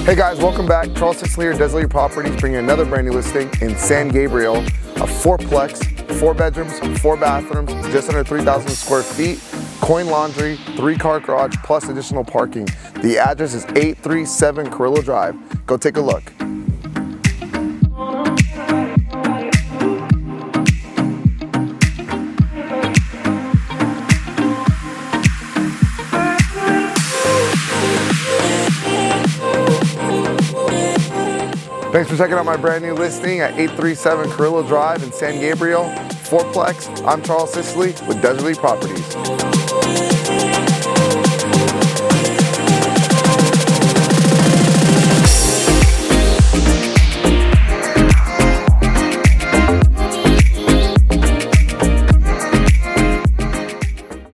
Hey guys, welcome back. Charles Scicli here, Desert Properties, bringing another brand new listing in San Gabriel. A 4-plex, 4 bedrooms, 4 bathrooms, just under 3,000 square feet, coin laundry, 3-car garage, plus additional parking. The address is 837 Carillo Drive. Go take a look. Thanks for checking out my brand new listing at 837 Carillo Drive in San Gabriel, 4-plex. I'm Charles Scicli with Desert Properties.